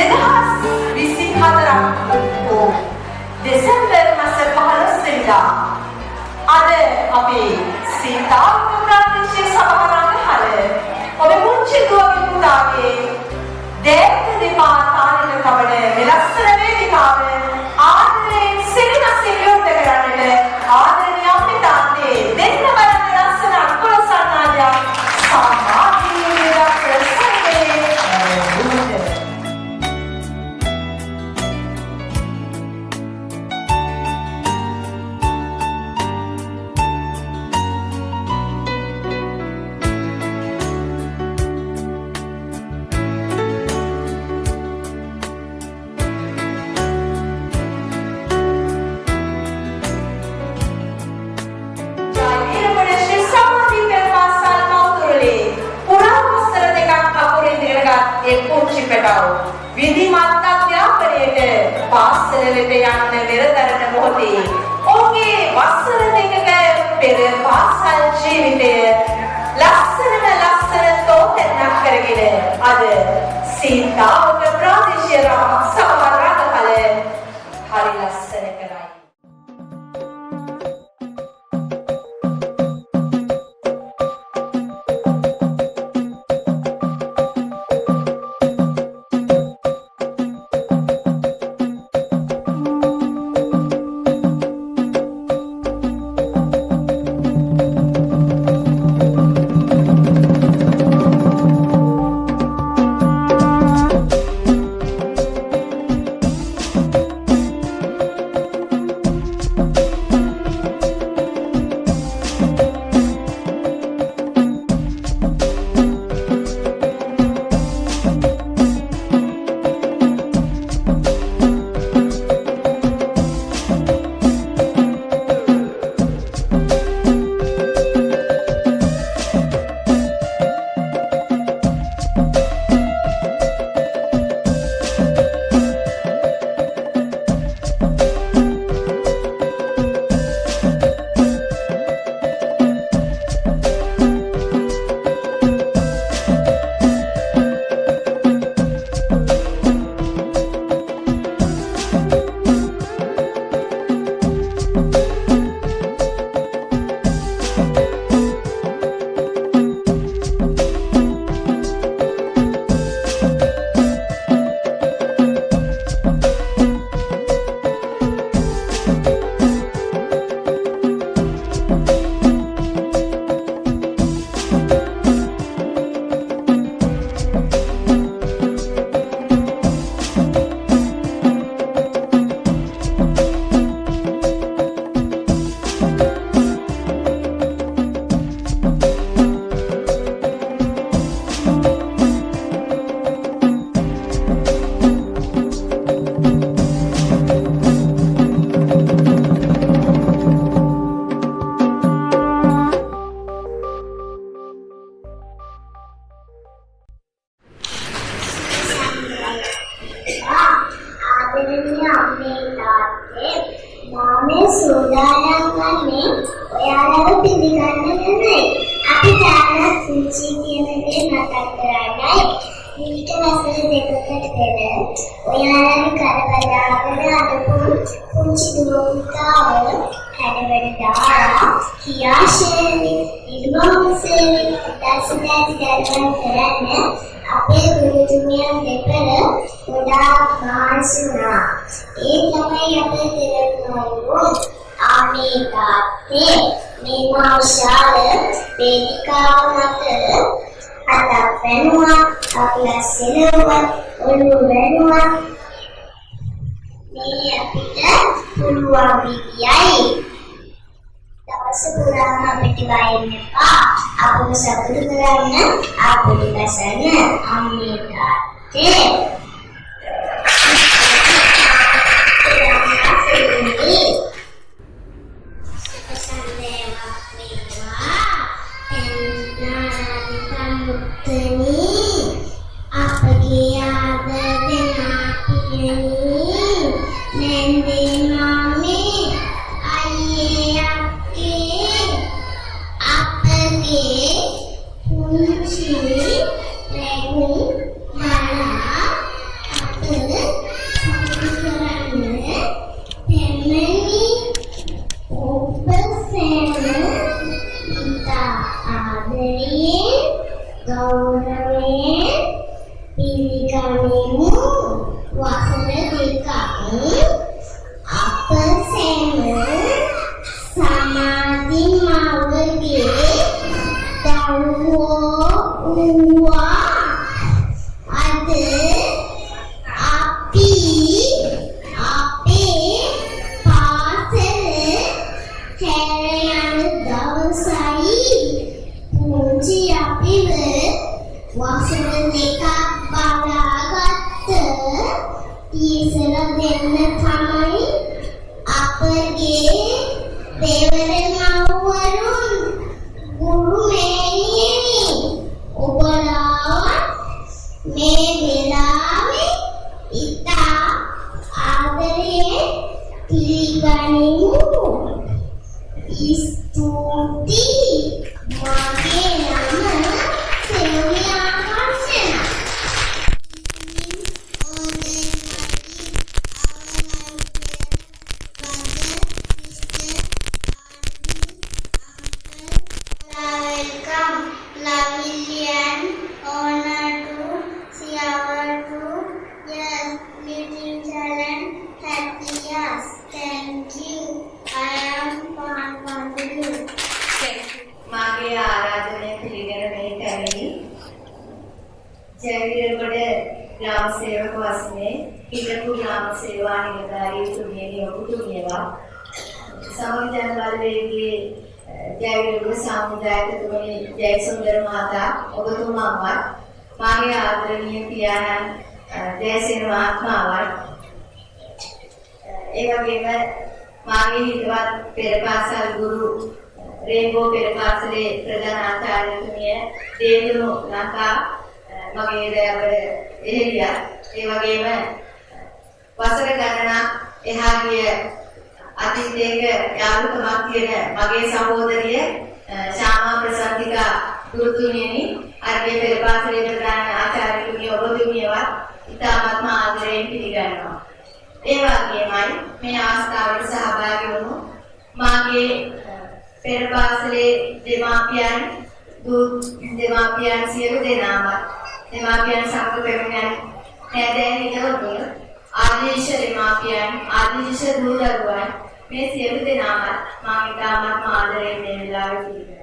2024 දෙසැම්බර් මාස 15 වෙනිදා අද අපි සීතාවක ප්‍රාදේශීය සභාවරාගහල ඔබ මුංචි දුවගේ පුතාගේ දේශ දෙපා තාලෙට කවඩ මෙලස්සන වේදිකාව ආදරයෙන් සිරිනසින් යොත් කරන්නට ආදරණීය අපේ තාත්තේ දෙන්න බලන්න ලස්සන අකුල සන්නාජයක් සාමාජික විරක්ෂක සංඝයේ විධිමත් අධ්‍යාපනයට පාසල වෙත යන්න වෙරදරන මොහොතේ ඔහුගේ වසර දෙකක පෙර පාසල් ජීවිතය ලස්සන තෝතැන්නක් කරගෙන අද සීතාවක ප්‍රාදේශීය සභාවරාගහල හරි ලස්සන කරයි. ada api pasal හැර යන දවසයි පුංචි අපිව වසර දෙකක් බලාගත්ත ටීසර දෙන්න තමයි අපගේ දෙවර මව්වරුන් ගුරු මෑණියනි ඔබලා මේ වෙලාවේ ඉතා ආදරයෙන් පිළිගනිමු. ස්තුතියි. මගේ නම සෙල්වි ආකර්ෂණ. Welcome, lovely and honored to see our group. Yes, little children, happy years. Thank you. I am Panwandulu. මාගේ ආරාධනය පිළිගෙන මේ කැමී ජයවිරගොඩ ග්‍රාම සේවක වශයෙන් හිටපු ග්‍රාම සේවා නිලධාරී තුමියනි ඔබතුමියලා සමග ජනබලවේගයේ ජයවිරගොඩ සමුදායකතුමනි ජයසුන්දර මහතා ඔබතුමාවත් මාගේ ආදරණීය පියාණන් ජයසේන මහත්මයාවත් ඒ වගේම මාගේ හිතවත් පෙර පාසල් ගුරු රේන්බෝ පෙර පාසලේ ප්‍රධාන ආචාර්යතුමිය දේවුණු ලංකා මගේ දයවර එහෙලියා ඒ වගේම වසර ගණනක් එහා ගිය අතීතයක යාළුකමක් තියෙන මගේ සහෝදරිය ශාමා ප්‍රසන්තිකා ගුරුතුමියනි අර්ගයේ පෙර පාසලේ ප්‍රධාන ආචාර්යතුමිය ඔබතුමියවත් ඉතාමත්ම ආදරයෙන් පිළිගන්නවා. ඒ වගේමයි මේ අවස්ථාවට සහභාගී වුණු මාගේ පෙර පාසලේ දෙමාපියන් සියලු දෙනාම දෙමාපියන් සමග පැමිණෙන හැදෑන් හිතවතුන් ආදේශ දෙමාපියන් ආදේශ දූ දරුවන් මේ සියලු දෙනාම මා ඉතාමත්ම ආදරයෙන් මේ වෙලාවේ පිළිගන්නවා.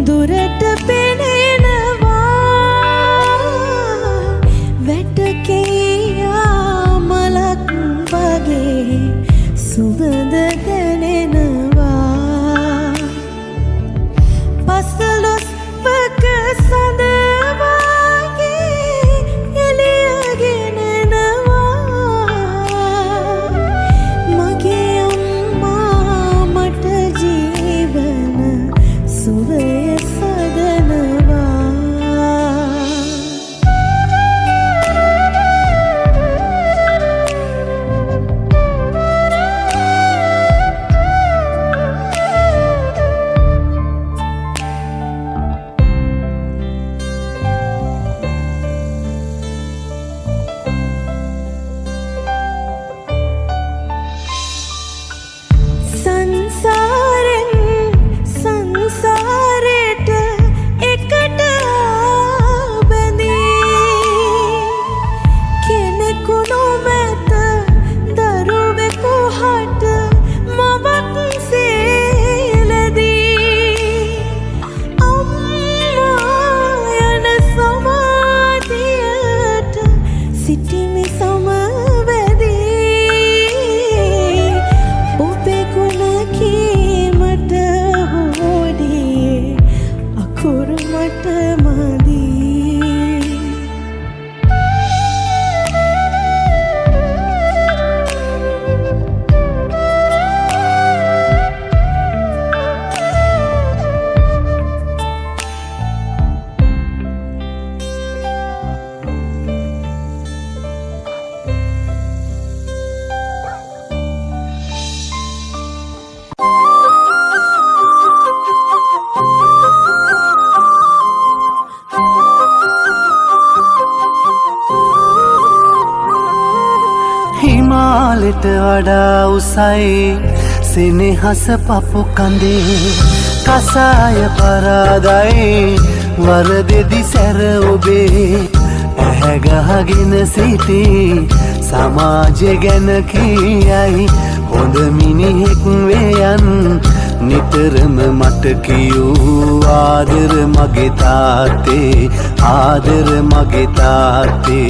දුරට පෙනෙනවා වැටකියා මලක් වගේ සුවඳ දැනෙනවා පසළොස්වක සඳ වගේ එළියගෙන එනවා මගේ අම්මා මට ජීවන සුවය හිමාලෙට වඩා උසයි සෙනෙහස පපු කඳේ කසාය පරාදයි වරදෙදි සැර ඔබේ ඇහැගහගෙන සිටි සමාජය ගැන කියයි හොඳ මිනිහෙක් වේයන් නිතරම මට කියූ ආදර මගේ තාත්තේ ආදර මගේ තාත්තේ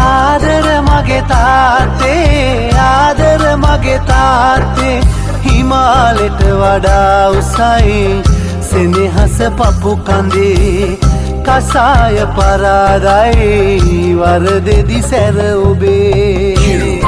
ආදර මගේ තාත්තේ ආදර මගේ තාත්තේ හිමාලෙට වඩා උසයි සෙනෙහස පපු කඳේ කසාය පරාදයි වරදෙදි සැර ඔබේ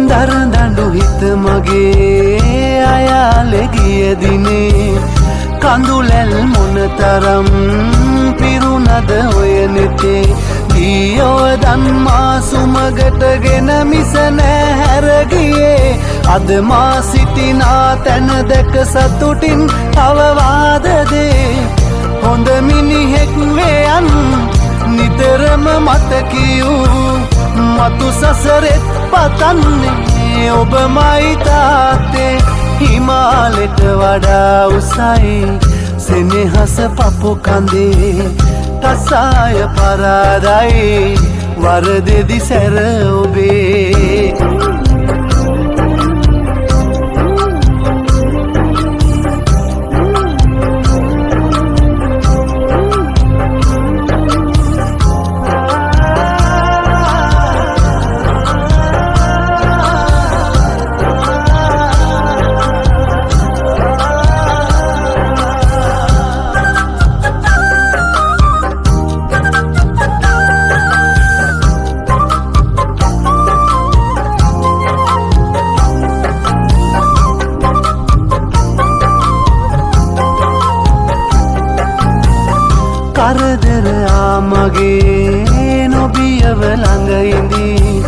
දරදඬු හිත මගේ අයාලෙ ගිය දිනේ කඳුලැල් මොනතරම් පිරුණද ඔය නෙතේ ගියව දන්මා සුමගටගෙන මිස නැහැර ගියේ අද මා සිටිනා තැන දැක සතුටින් අවවාද දේ හොඳ මිනිහෙක් වේයන් නිතරම මත කියූ මතු සසරෙත් පතන්නේ ඔබමයි තාත්තේ හිමාලෙට වඩා උසයි සෙනෙහස පපු කඳේ කසාය පරාදයි වරදෙදි සැර ඔබේ කරදර ආමගේ නොබියව ළඟ ඉඳී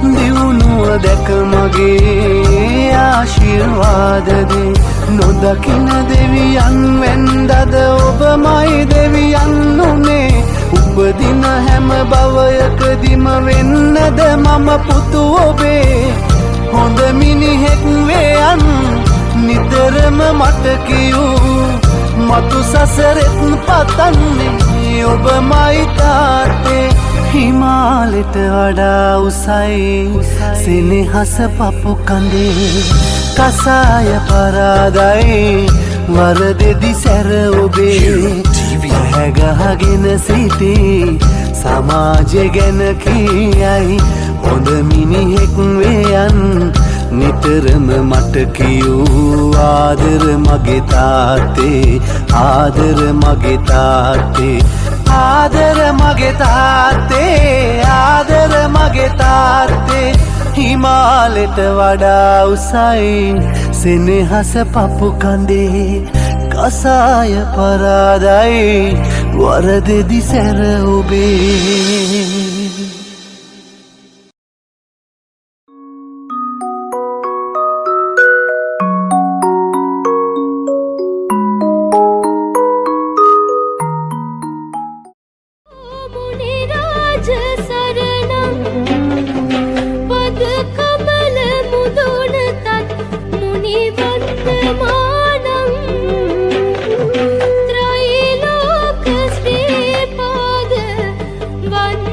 දියුණුව දැක මගේ ආශිර්වාද දේ නොදකින දෙවියන් වෙන්දද ඔබමයි දෙවියන් උනේ උපදින හැම භවයකදීම වෙන්නද මම පුතු ඔබේ හොඳ මිනිහෙක් වේයන් නිතරම මට කියූ මතු සසරෙත් පතන්නේ ඔබමයි තාත්තේ හිමාලෙට වඩා උසයි සෙනෙහස පපු කඳේ කසාය පරාදයි වරදෙදි සැර ඔබේ ඇහැගහගෙන සිටි සමාජය ගැන කියයි හොඳ මිනිහෙක් වේයන් නිතරම මට කියූ ආදර මගේ තාත්තේ ආදර මගේ තාත්තේ ආදර මගේ තාත්තේ ආදර මගේ තාත්තේ හිමාලෙට වඩා උසයි සෙනෙහස පපු කඳේ කසාය පරාදයි වරදෙදි සැර ඔබේ One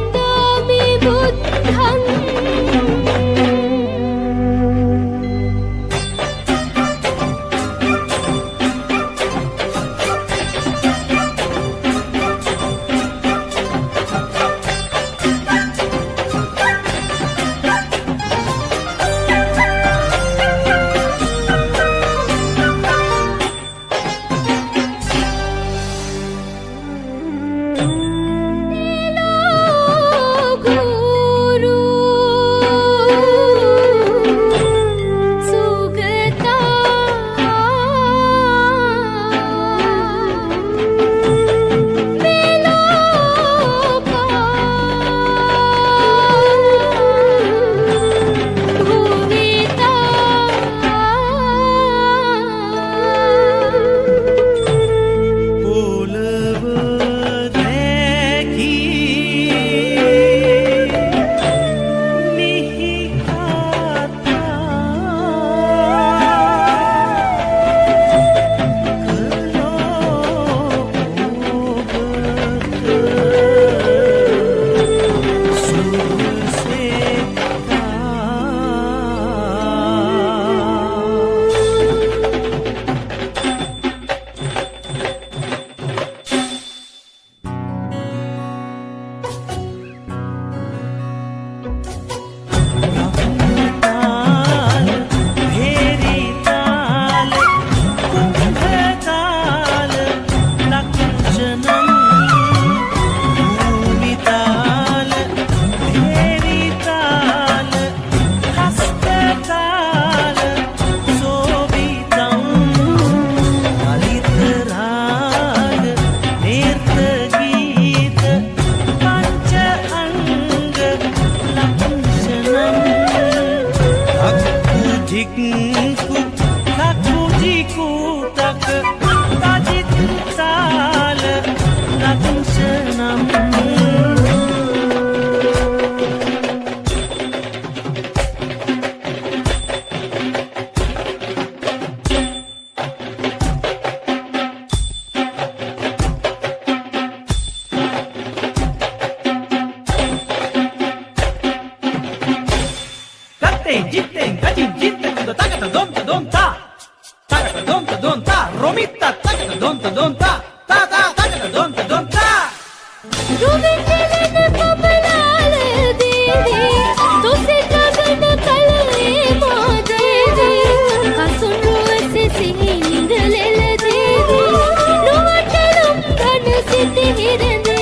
Jikku laku jiku tak tajit tal laku senam. Jiteng, kajin jiteng, kuda takata dom ta, takata dom ta, romita takata dom ta, ta takata dom ta. Ruvindelene pamalale devi, tose kagana kalale ma devi, kasunru ase singalele devi, nuvatalum ghana siddhi hira devi.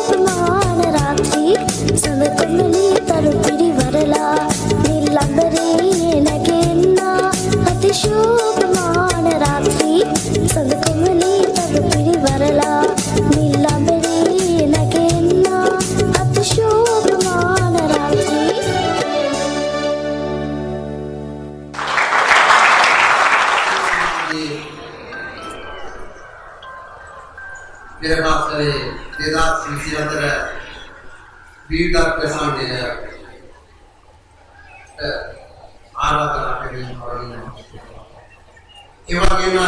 අතිශෝභමාන රාත්‍රී සඳ කොමලී තරු පිරිවරලා නිල්ලඹරේ නැගෙන්නා අතිශෝභමාන රාත්‍රී සඳ කොමලී තරු පිරිවරලා නිල්ලඹරේ නැගෙන්නා අතිශෝභමාන රාත්‍රී मेरे पास करे देदार सिलसिला तरह वीरदार प्रसांडे आला करा के और केवा केना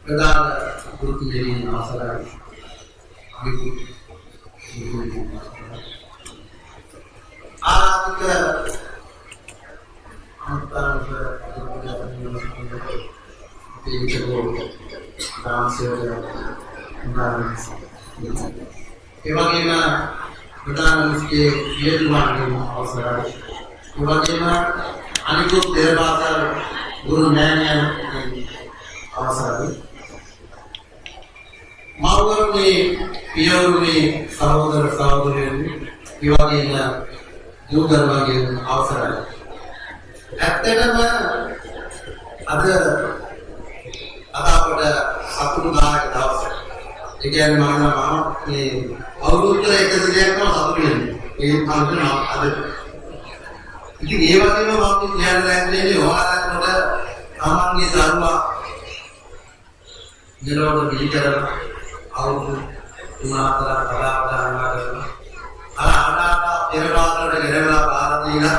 प्रदान गुरु मेरी आसरा बिल्कुल आराधिक अंतर එවැගේම ප්‍රධාන මුස්කේ යෙදුවාගේ අවසරයි. එවැගේම අනිකුත් දේවාසල් ගුරු මෑණියන් අවසරයි. මව්වරුනි පියවරුනි සහෝදර සහෝදරියනි එවැගේම දූ දරුවන්ගේ අවසරයි. ඇත්තටම අද අපට සතුටුදායක දවසක්. ඒ කියන්නේ මම මේ අවුරුද්දට එක දිනයක්ම සතුටු වෙන්නේ. ඒ අන්තිම අද. ඉතින් ඒ වගේම මම කියන්න ලැබෙන්නේ ඔයාලට තමන්ගේ දරුවා ජීවිතවල පිළිකර අවුරුදු 3-4 කලාවදානවා. ආනාපාන පෙරපාතලට ගෙරවලා බාර දීලා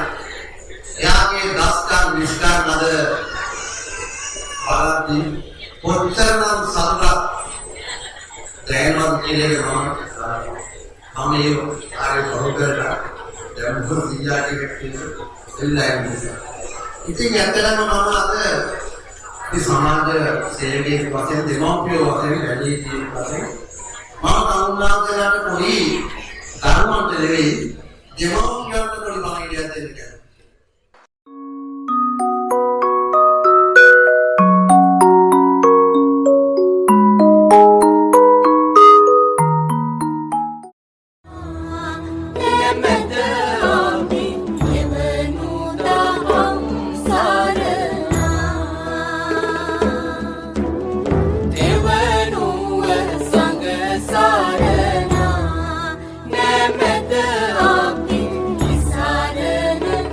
එයාගේ දස්කම් නිස්කම් අද බලද්දී කොච්චරනම් සතුටක් දැනෙනවද කියලා මම මේ ආරේ බහුතරලා දැන් මොකද සියාගේ කියලා ඉතින් ඇත්තටම මම අද මේ සමාජ සේවකයෙක් වශයෙන් දෙමව්පියෝ වශයෙන් වැඩි වශයෙන් මම තමුන්නාන්සලාට පොඩි ධර්මන්ත දෙවි දෙමව්පියන්ට පොඩි මායිඩියක් දෙන්න. Sarana,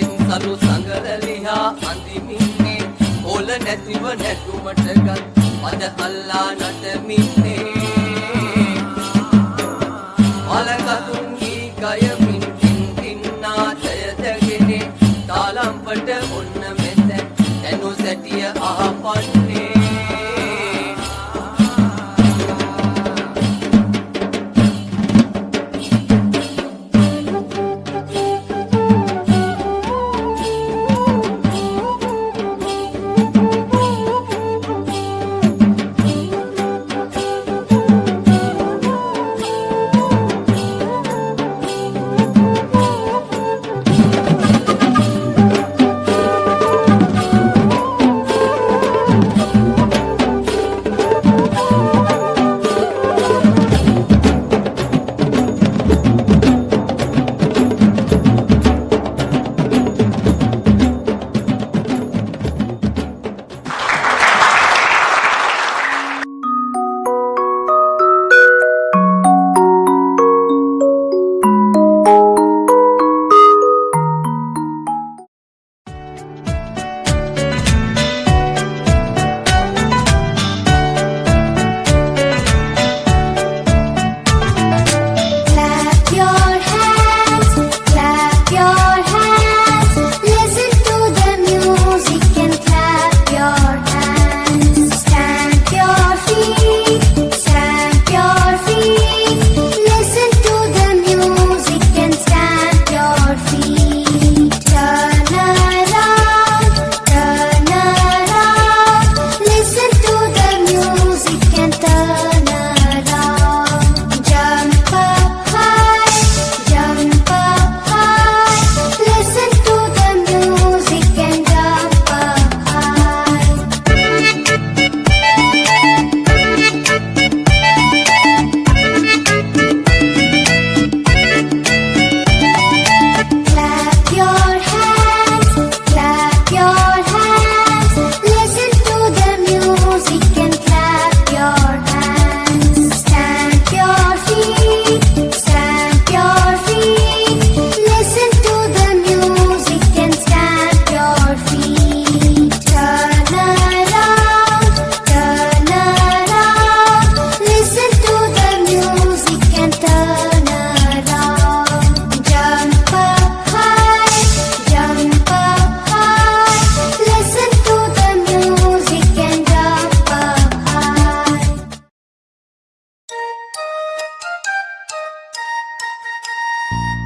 අතෙන් සලු සංගල ලිහා අඳිමින්නේ ඕල නැතිව නැටුමට ගත් පද අල්ලා නටමින්නේ මලකතුන්ගේ ගයමින් ඉන්නාටය දැගෙන තාලම්පට ඔන්න මෙතැන් දැනු සැටිය ආපන්නේ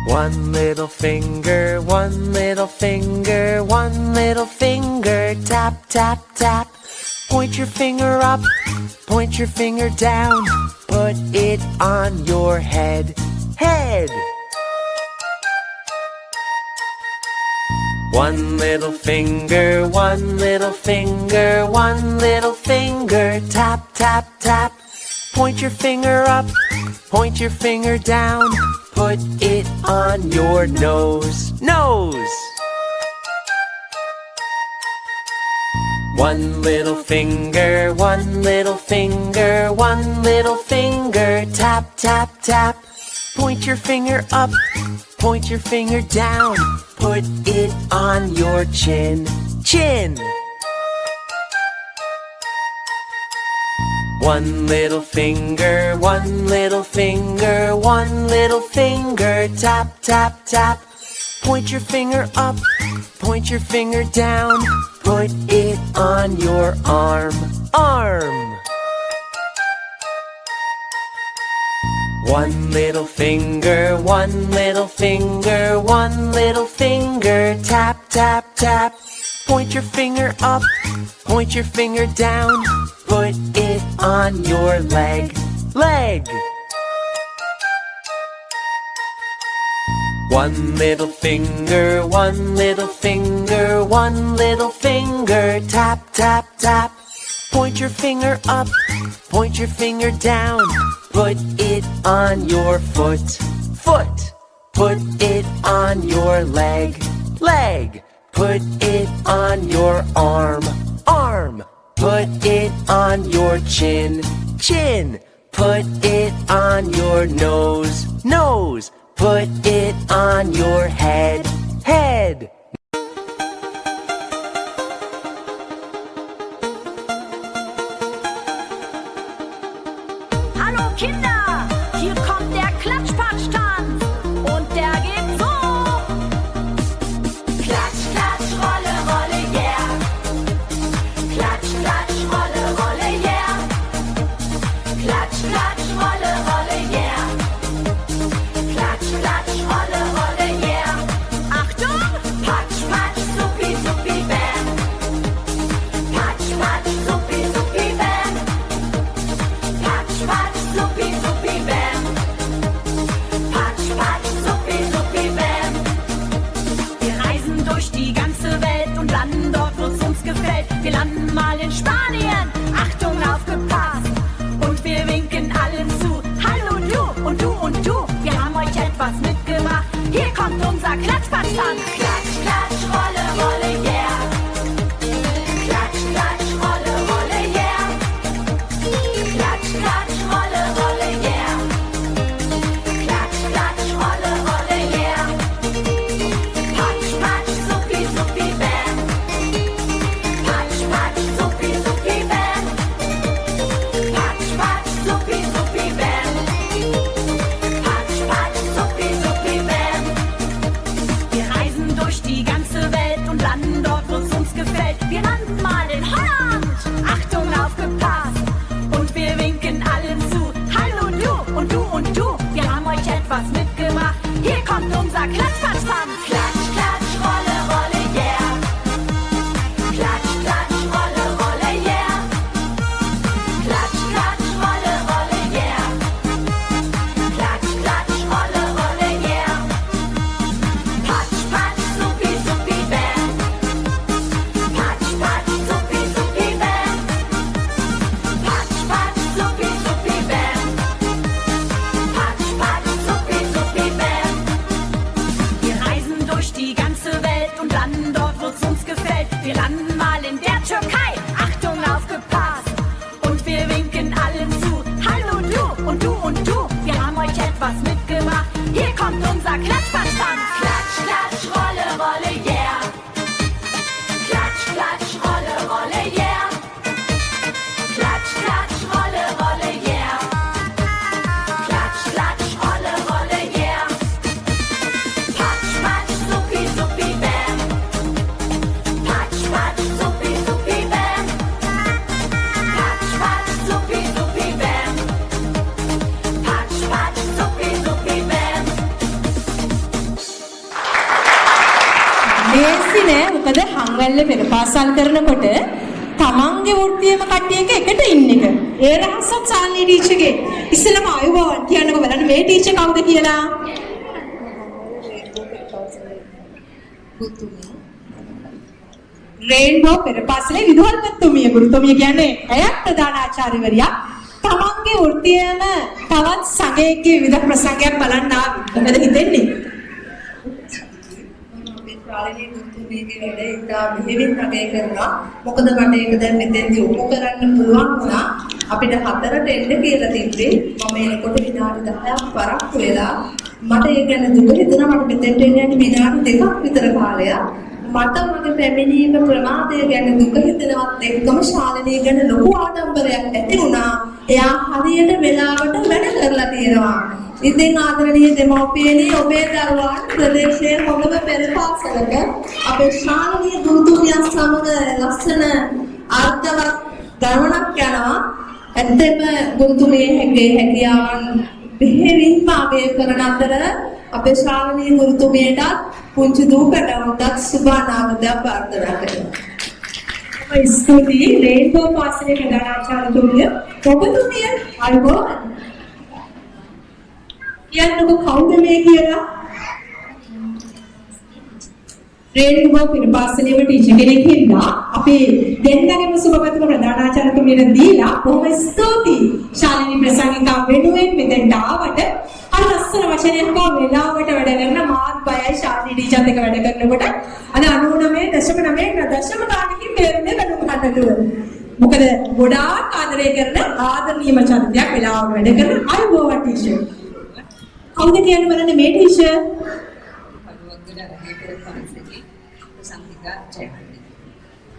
One little finger, one little finger, one little finger, tap, tap, tap. Point your finger up, point your finger down, put it on your head, head. One little finger, one little finger, one little finger, tap, tap, tap. Point your finger up, point your finger down, put it on your nose, nose. One little finger, one little finger, one little finger, tap, tap, tap. Point your finger up, point your finger down, put it on your chin, chin. One little finger, one little finger, one little finger, tap, tap, tap. Point your finger up, point your finger down, put it on your arm, arm. One little finger, one little finger, one little finger, tap, tap, tap. Point your finger up, point your finger down, put it on your leg, leg. One little finger, one little finger, one little finger, tap, tap, tap. Point your finger up, point your finger down, put it on your foot, foot. Put it on your leg, leg. Put it on your arm, arm. Put it on your chin, chin. Put it on your nose, nose. Put it on your head, head. durch die ganze Welt und landen dort, wo's uns gefällt. Wir landen mal in Spanien, Achtung, aufgepasst. Und wir winken allen zu. Hallo du und du und du, wir haben euch etwas mitgebracht. Hier kommt unser Klatschbadstand. Klatsch, klatsch, Rolle, Rolle, yeah. Klatsch, klatsch, Rolle, Rolle, yeah. Klatsch, klatsch, Rolle, Rolle, yeah. Klatsch, klatsch, Rolle, Rolle, yeah. Patsch, patsch, suppi, suppi, bam. Patsch, patsch, suppi, suppi, bam. Patsch, patsch, suppi, suppi, bam. Patsch, patsch, suppi, suppi, bam. Wir reisen durch die ganze Welt und landen dort, wo's uns gefällt. Wir landen mal in Holland. Achtung, aufgepasst. Und wir winken allen zu. Hallo du und du und du, wir haben euch etwas mitgebracht. Hier kommt unser Klatschbadstand. Klatsch, klatsch, Rolle, Rolle, yeah. Klatsch, klatsch, Rolle, Rolle, yeah. Klatsch, klatsch, Rolle, Rolle, yeah. Klatsch, klatsch, Rolle, Rolle, yeah. Patsch, patsch, suppi, suppi, bam. Patsch, patsch, suppi, suppi, bam. Patsch, patsch, suppi, suppi, bam. Patsch, patsch, suppi, suppi, bam. Wir reisen durch die ganze Welt und landen dort, wo's uns gefällt. Wir landen mal in der Türkei. Achtung, aufgepasst. Und wir winken allen zu. Hallo du und du und du, wir haben euch etwas mitgebracht. Hier kommt unser Klatschbadstand. Klatsch, klatsch, Rolle, Rolle, yeah. Klatsch, klatsch, Rolle, Rolle, yeah. Klatsch, klatsch, Rolle, Rolle, yeah. Klatsch, klatsch, Rolle, Rolle, yeah. Patsch, patsch, suppi, suppi, bam. Patsch, patsch, suppi, suppi, bam. Patsch, patsch, suppi, suppi, bam. Patsch, patsch, suppi, suppi, bam. ලේසි නෑ මොකද හංගල්ල පෙරපාසල් කරනකොට තමන්ගේ වෘත්තියම කට්ටියක එකට ඉන්න එක. ඒ රහසත් සාල්නී ටීචර්ගේ ඉස්සෙල්ලාම ආයුබෝවන් කියන්නකෝ බලන්න මේ ටීචර් කවුද කියලා. රේන්බෝ පෙරපාසලේ විදුහල්පතිතුමිය ගුරුතුමිය කියන්නේ ඇය ප්‍රධානාචාර්යවරියා. තමන්ගේ වෘත්තියම තවත් සංගයකගේ විවිධ ප්‍රසංගයක් බලන්න ආවේ. මොකද හිතෙන්නේ? ශාලිනී ගුරුතුමියගේ වැඩ ඉතා මෙහෙවින් අගය කරනවා. මොකද මට ඒක දැන් මෙතෙන්දී ඔප්පු කරන්න පුළුවන් වුණා. අපිට 4ට එන්න කියලා තිබ්බේ. මම එනකොට විනාඩි 10ක් පරක්කු වෙලා මට ඒ ගැන දුක හිතුණා. මට මෙතෙන්ට එන්න යන්නේ විනාඩි 2ක් විතර කාලයක්. මට මගේ පැමිණීම ප්‍රමාදය ගැන දුක හිතෙනවත් එක්කම ශාලිනී ගැන ලොකු ආඩම්බරයක් ඇති වුණා. එයා හරියට වෙලාවට වැඩ කරලා තියෙනවා. ඉතින් ආදරණීය දෙමව්පියනි ඔබේ දරුවන් ප්‍රදේශයේ හොඳම පෙරපාසලක අපේ ශාලිනී ගුරුතුමියන් සමග ලස්සන අර්ථවත් ගමනක් යනවා. ඇත්තම ගුරුතුමියගේ හැකියාවන් බෙහෙවින්ම අගය කරන අතර අපේ ශාලිනී ගුරුතුමියට පුංචි දූ පැටවුන්ටත් සුබ අනාගතයක් ප්‍රාර්ථනා කරනවා. ස්තුතියි රේන්බෝ පාසලේ ප්‍රධානාචාර්යතුමිය ඔබතුමිය අයුබෝවන්. කියන්නකෝ කවුද මේ කියලා? රේන්බෝ පිරපාසලේම ටීචර් කෙනෙක් හින්දා අපි දෙන්නගෙම සුබපැතුම ප්‍රධානාචාර්යතුමියට දීලා බොහොම ස්තුතියි. ශාලිනී ප්‍රසංගිකා වෙනුවෙන් මෙතෙන්ට ආවට අර ලස්සන වචනයක් කව වෙලාවට වැඩ කරන මාත් බයයි ශාලිනී ටීචර්ත් එක්ක වැඩ කරනකොට අද 99.9 ගානකින් බේරුනේ බඳුන් කටටුව. මොකද ගොඩාක් ආදරය කරන ආදරණීය චරිතයක් වෙලාවට වැඩ කරන අයුබෝවන් ටීචර්. කවුද කියන්නේ බලන්න මේ ටීචර්?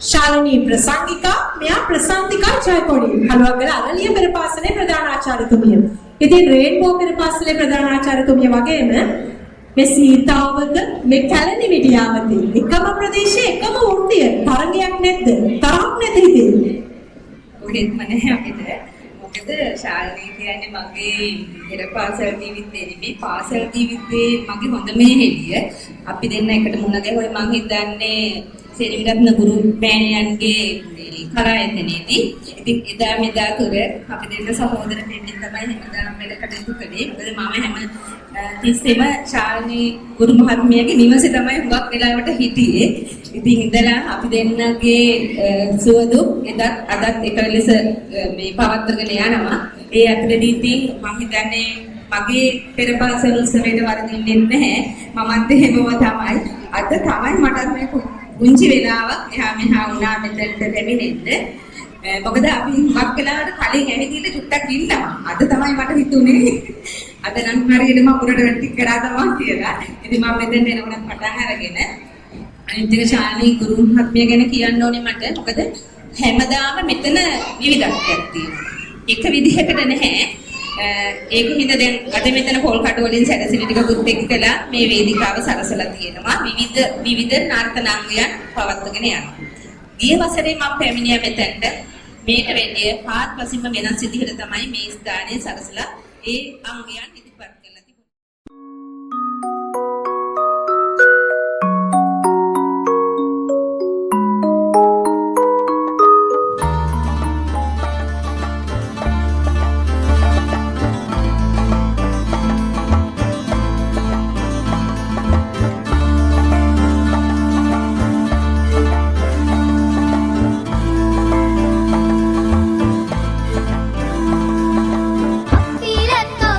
ශාලිනී ප්‍රසංගිකා මෙයා ප්‍රසන්තිකා ජයකොඩි. හලුවක්ගල අරලිය පෙරපාසලේ ප්‍රධානාචාර්යතුමිය. ඉතින් රේන්බෝ පෙරපාසලේ ප්‍රධානාචාර්යතුමිය වගේම මේ සීතාවත මේ කැලණි විද්‍යාවතී එකම ප්‍රදේශයේ එකම වෘත්තිය තරගයක් නැද්ද? තරහක් නැති හිතේ. කොහෙත්ම නැහැ අපිට. මොකද ශාලිනී කියන්නේ මගේ පෙර පාසල් ජීවිතේ නෙමෙයි පාසල් ජීවිතේ මගේ හොඳම හෙළිය. අපි දෙන්න එකට මුණ ගැහුවේ මං හිතන්නේ සෙනවිරත්න ගුරු මෑණියන්ගේ කලායතනයේදී. ඉතින් එදා මෙදා තුර අපි දෙන්න සහෝදර දෙන්නෙක් තමයි හැමදාම වැඩ කටයුතු කළේ. මොකද මම හැම තිස්සෙම ශාලිනී ගුරු මහත්මියගේ නිවසේ තමයි හුඟක් වෙලාවට හිටියේ. ඉතින් ඉඳලා අපි දෙන්නගේ සුවදු එදත් අදත් එක ලෙස මේ පවත්වාගෙන යනවා. ඒ අතරදී ඉතින් මම හිතන්නේ මගේ පෙර පාසල් උත්සවයට වරදින්නේ නැහැ. මමත් එහෙමම තමයි. අද තමයි මට මේ පුංචි වෙලාවක් එහා මෙහා වුණා මෙතනට දෙමිනෙන්න. මොකද අපි හුඟක් වෙලාවට කලින් ඇවිදින්න චුට්ටක් ඉන්නවා. අද තමයි මට හිතුනේ. අද නම් හරියට මම පුරට වැටි කරා තමයි කියලා. ඉතින් මම මෙතෙන් එනකොට පටන් අරගෙන අනිත් එක ශාලිනී ගුරු මහත්මිය ගැන කියන්න ඕනේ මට. මොකද හැමදාම මෙතන විවිධත්වයක් තියෙනවා. එක විදිහකට නැහැ. ඒකින්ද දැන් අද මෙතන පොල් කටු වලින් සැරසිලි ටිකකුත් එක්කලා මේ වේදිකාව සරසලා තියෙනවා. විවිධ නර්තනාංගයන් පවත්වාගෙන යනවා. ගිය වසරේ මම පැමිණියා මෙතනට. මේට වැඩිය හාත්පසින්ම වෙනස් විදිහට තමයි මේ ස්ථානයේ සරසලා ඒ අංගයන් ඉදිරිපත් කරලා තිබුණේ. Let's go,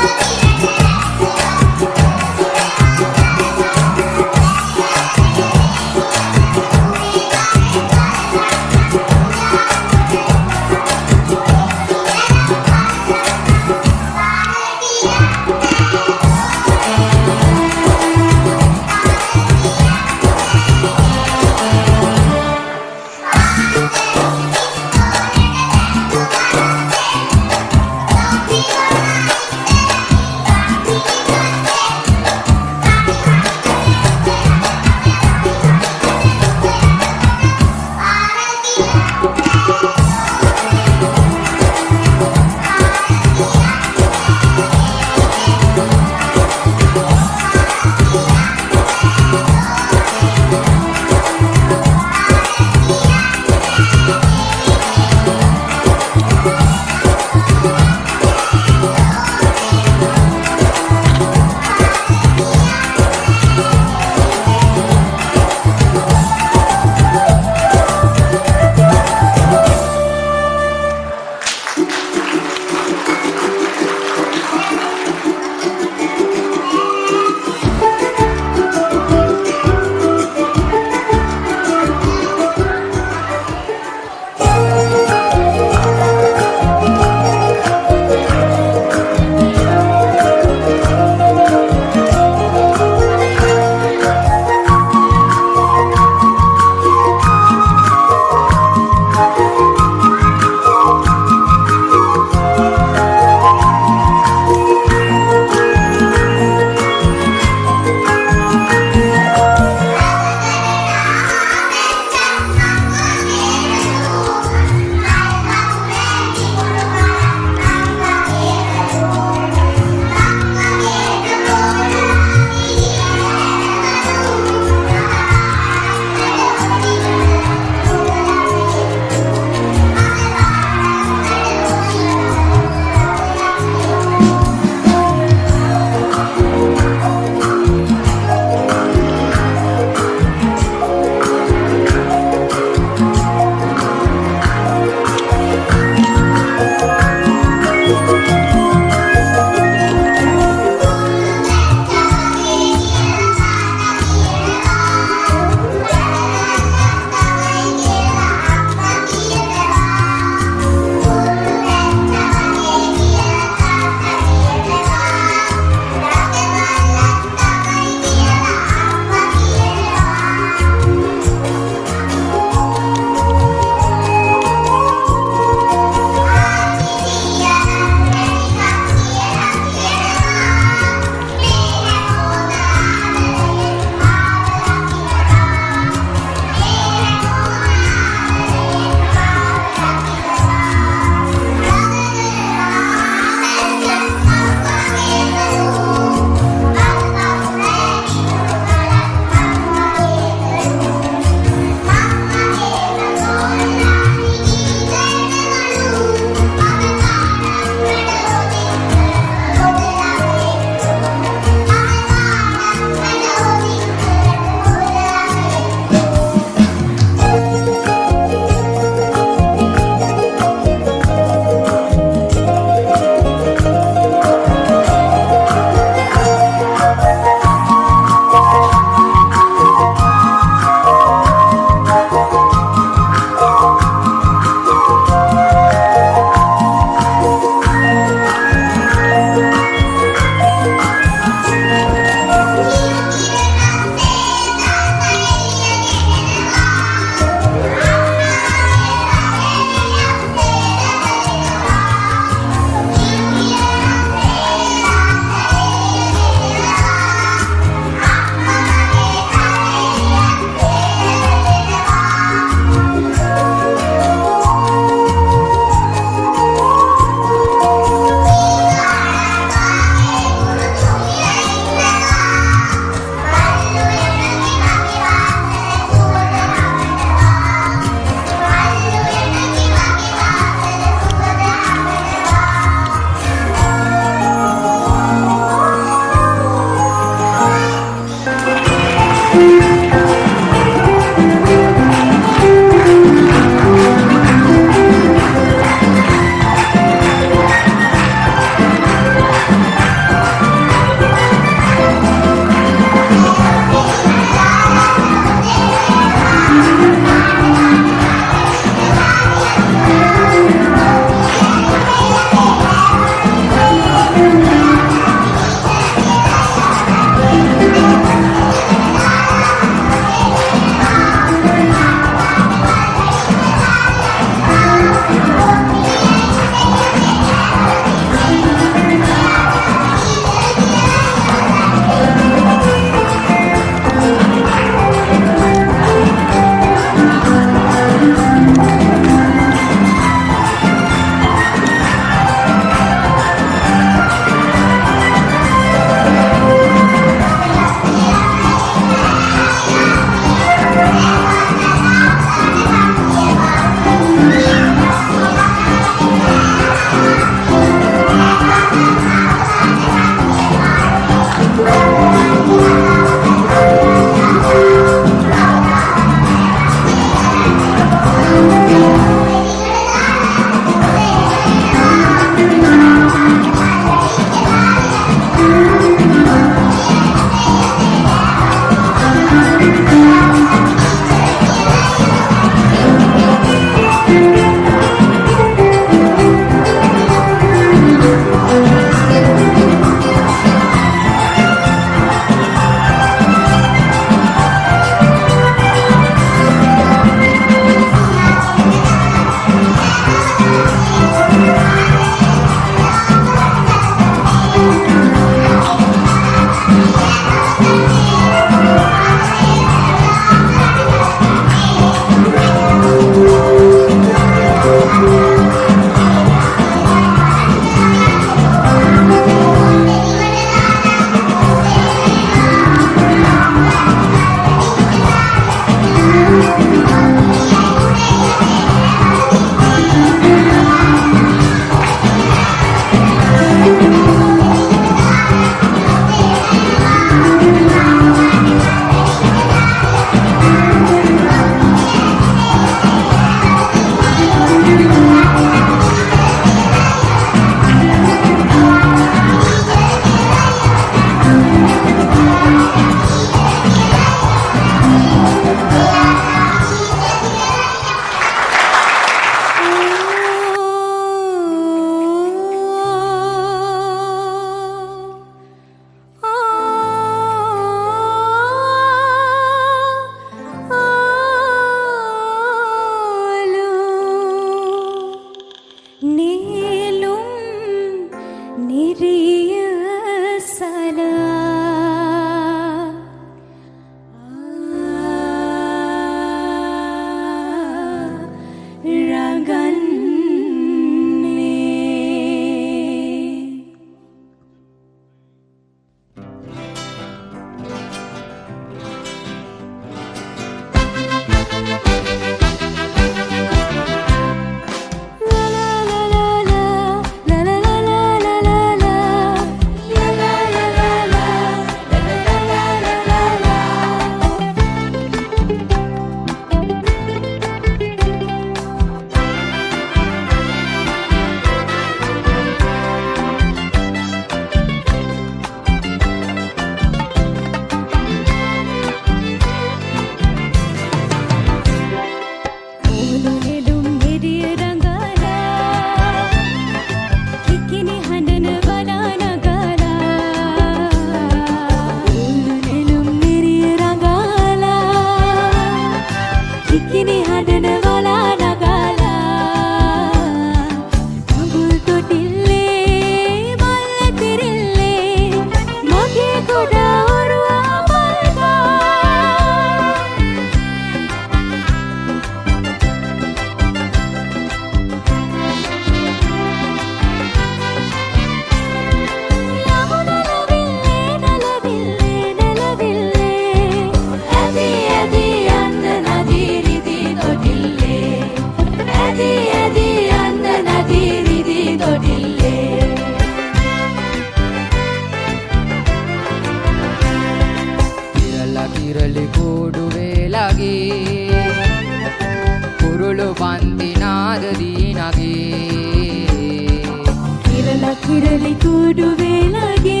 ಕಿರಲಿ ಕೂಡುವೆ ಲಗೆ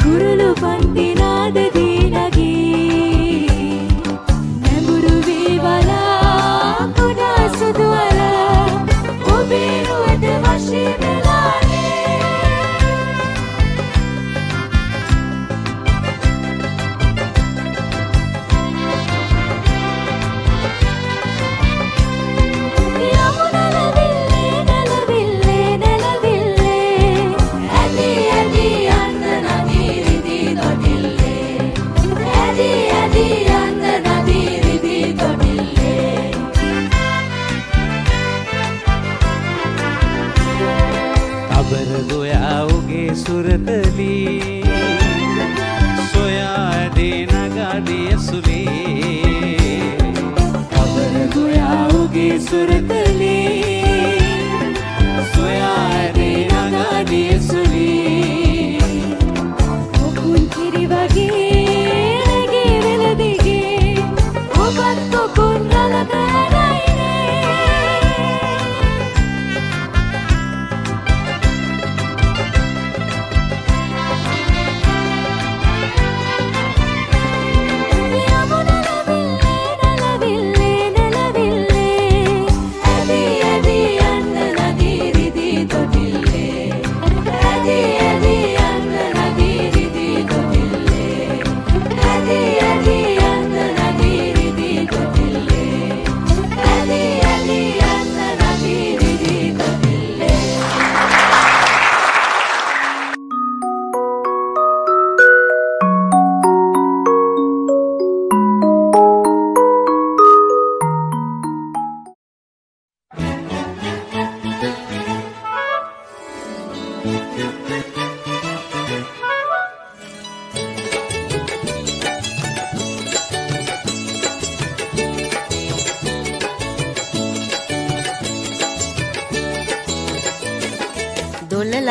ಕುರುಳು ಪಂದಿನಾದದಿ ನಗೆ ನಗುರುವೆ ಬಲ ಕುನಾಸುದು ಅಲ ಒಬೇರುವುದು ವಶಿ ಬೆಲಾನೆ ಸುರತಲಿ ಸೋಯಾದೆ ನಗಾದಿಯ ಸುಲಿ ಅವರ ಗುಯಾವುಗೆ ಸುರತಲಿ ಸೋಯಾದೆ ನಗಾದಿಯ ಸುಲಿ ಕುಂಚಿರಿವಗೆ ಗೆರದಿಗೆ ಒಬ್ಬತ್ತು ಕುಂಡಲದ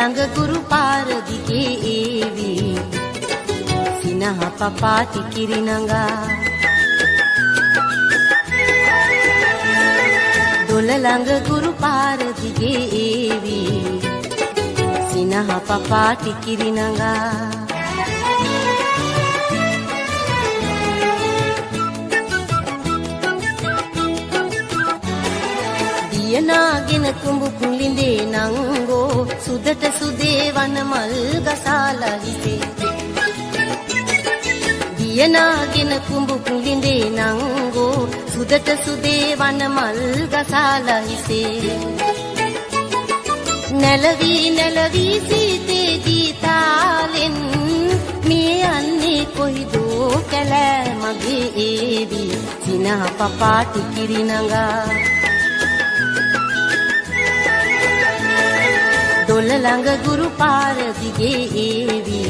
ළඟ ගුරු පාර දිගේ ඒවි සිනහ පපාටි කිරි නඟා දොළ ළඟ ගුරු පාර දිගේ ඒවි සිනහ පපාටි කිරි නඟා දියනාගෙන කුඹු කුලිඳේ නංගෝ සුදට සුදේ වන මල් ගසාලා හිසේ දියනාගෙන කුඹු කුලිඳේ නංගෝ සුදට සුදේ වන මල් ගසාලා හිසේ නැලවී නැලවී සීතේ ගීතාලෙන් මේ යන්නේ කොයිදෝ කැලෑ මගේ ඒවි සිනහ පපාටි කිරි නඟා දොළ ළඟ ගුරු පාර දිගේ ඒවි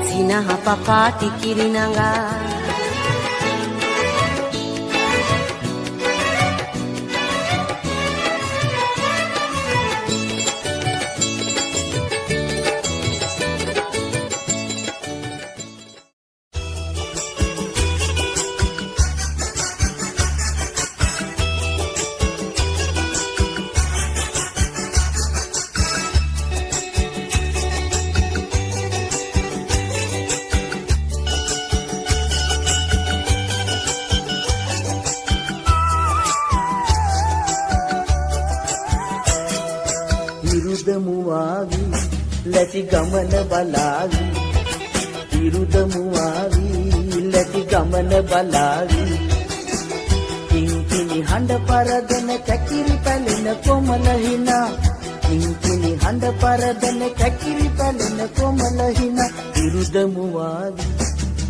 සිනහ පපාටි කිරි නඟා ලැටි ගමන බලාවි ඉරුදමුවාවි ලැටි ගමන බලාවි කිංකිණි හඬ පරදන කැකිරි පැලෙන කොමල හිනා කිංකිණි හඬ පරදන කැකිරි පැලෙන කොමල හිනා ඉරුදමුවාවි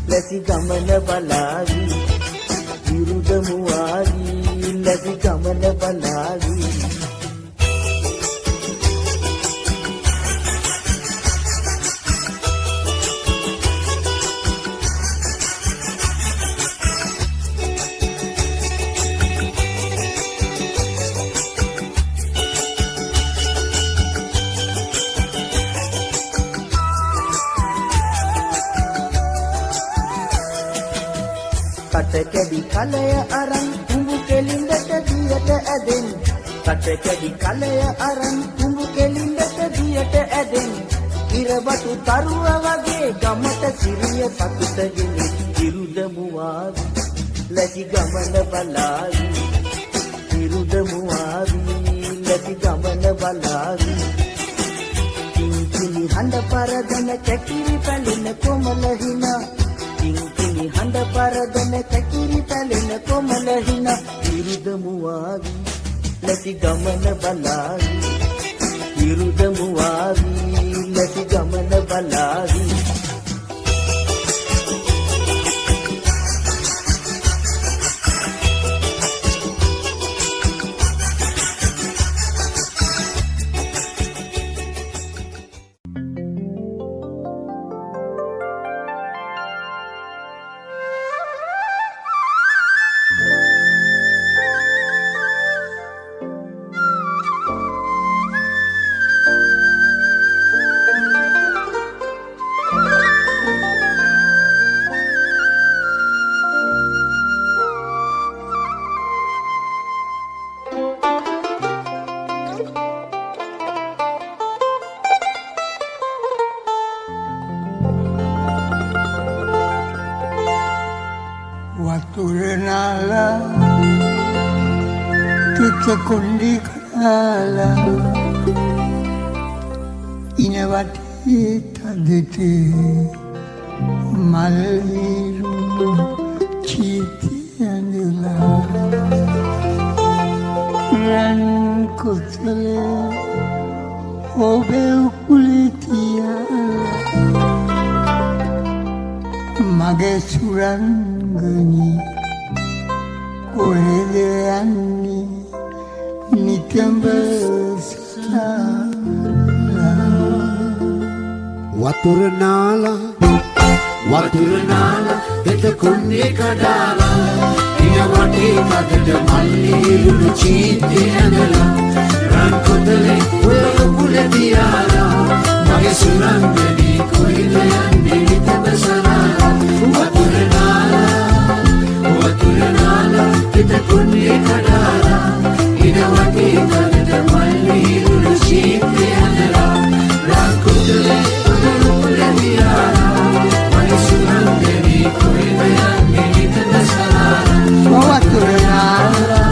ලැටි ගමන බලාවි ඉරුදමුවාවි ලැටි ගමන බලාවි කටකැඩි කලය අරන් කුඹු කෙලින්දට දියට ඇදෙන් කටකැඩි කලය අරන් කුඹු කෙලින්දට දියට ඇදෙන් ඉරබටු තරුව වගේ ගමට සිරිය සතුටගෙන ඉරුදමුවාවි ලැටි ගමන බලාවි ඉරුදමුවාවි ලැටි ගමන බලාවි කිංකිණි හඬ පරදන කැකිරි පැලෙන කොමල හිනා කිංකිණි හඬ පරදන කැකිරි පැලෙන කොමල හිනා ඉරුදමුවාවි ලැටි ගමන බලාවි ඉරුදමුවාවි ලැටි ගමන බලාවි කොණ්ඩි කලා ඉනවටේ තදටේ මල් හිරු චීති ඇඳලා රන් කුසලේ ඔබේ උකුලේ තියලා මගේ සුරංගනි කොහෙද යන්නේ වතුර නාලා දෙත කොන්නේ කඩාලා ඉන වටේ කඩට මල්ලි උණු චීත්තේ ඇඳලා රන් කොතලේ ඔය තියාලා මගේ සුරංගනී කොයිද යන්නේ හිතම සරලා වතුර නාලා හිත කුණේ කඩාලා ඉන වගේ කනට මල්ලි ඉරුළු ශීතේ හදලා රාකුතලේ උඩුල තියාලා මගේ සුරංගනී කොයිද යන්නේ හිතම සරලා වතුර නාලා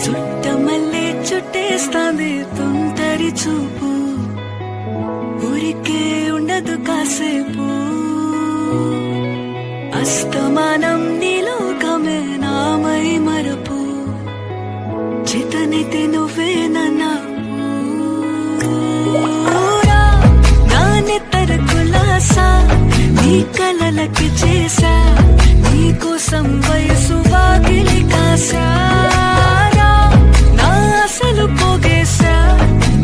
చుట్టమల్లే చుట్టేస్తాంది తుంటరి చూపు ఊరికే ఉండదు కాసేపు అస్తమానం నీలోకమే నామై మరపు చితనితే నువ్వే నాన్నెత్తర కులాసా నీ కలలకి చేసా నీ కోసం వయసు వాకిలి కాసా అసలు పోగేశా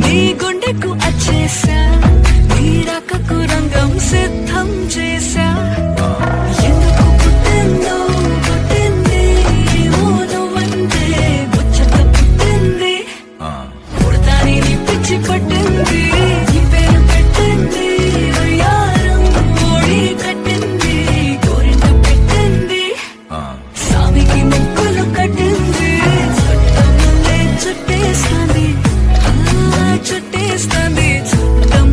నీ గుండెకు అచ్చేసా నీ రకకు రంగం సిద్ధం చేశా ఎందుకు పుట్టిందో పుట్టింది నువ్వంటే ముచ్చట పుట్టింది పుడతాని నీ పిచ్చి పట్టింది ఈ పేరు పెట్టింది వయ్యారం ఓడి కట్టింది గోరింట పెట్టింది స్వామికి ముక్కులు కట్టింది చుట్టేస్తాంది చుట్టేస్తాంది చుట్టం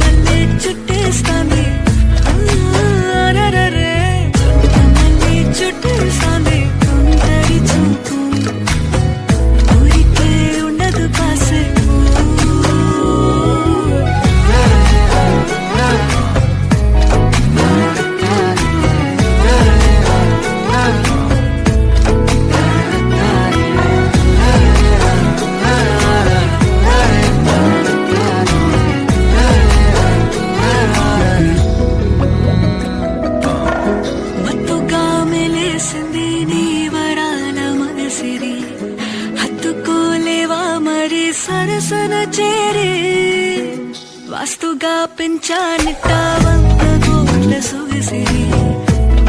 వాస్తుగా పెంచానిట్టావంత గోట్ల సొగసిరి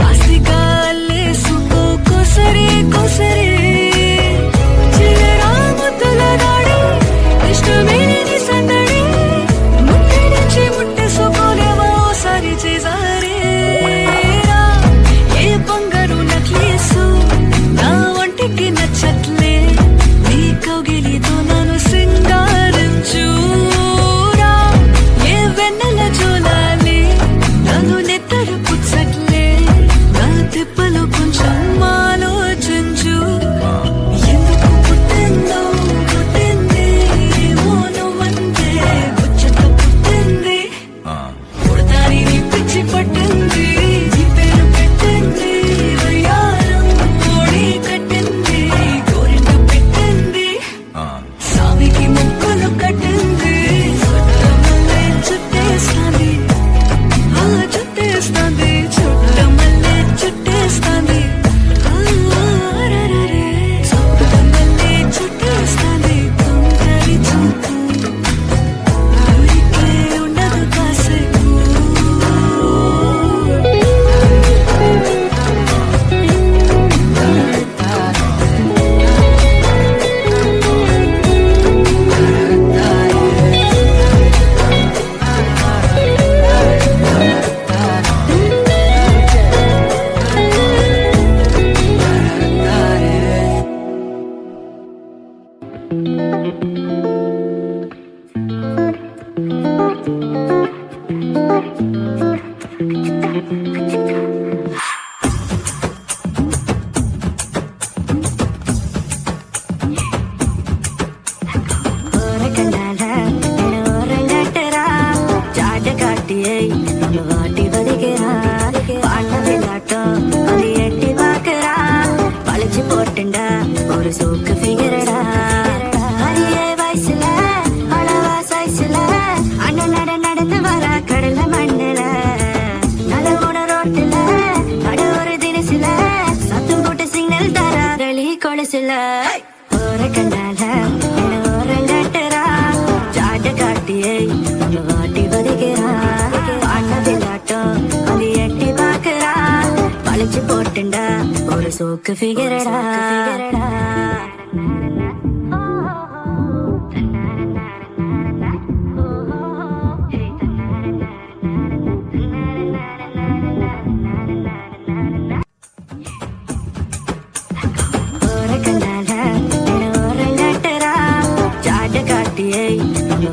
ఆస్తిగా అల్లేసుకో కొసరే కొసరే చిలరాముతుల దాడి ఇష్టమేని సందడి ముట్టడించి ముట్టేసుకోలేవా ఓసారి చేసారే ఏ బంగారు నక్లేసు నా ఒంటికి నచ్చట్లే నీ కౌగిలితో నన్ను సింగారించురా ఏ వెన్నెల జోలాలి నన్ను నెత్తరు పుచ్చట్లే నా తిప్పలు కొంచెం ఆలోచించు ఎందుకు పుట్టిందో పుట్టింది ఏమో నువ్వంటే ముచ్చట పుట్టింది పుడతాని నీ పిచ్చి పట్టింది నీ పేరు పెట్టింది వయ్యారం ఓడి కట్టింది గోరింట పెట్టింది సామికి ముక్కులు కట్టింది చుట్టమల్లే చుట్టేస్తాంది చుట్టేస్తాంది చుట్టమల్లే చుట్టేస్తాంది చుట్టమల్లే చుట్టేస్తాంది తుంటరి చూపు ఊరికే ఉండదు కాసేపు ஒரு சோக்கு ஃபிகரடா அரியே வயசுல அளவா சைஸ்ல அண்ணன் நடந்து வர கடல மண்ணல நலவோட ரோட்டுல நட ஒரு தினசில சத்தம் போட்டு சிக்னல் தர களி கொலசில ஒரு கண்ணால ஓரங்கட்டுறா ஜாட காட்டியே நம்ம வாட்டி வதிக்கிறா அண்ண விளாட்டம் அது எட்டி பாக்குறா பழிச்சு போட்டுண்டா ஒரு சோக்கு ஃபிகரடா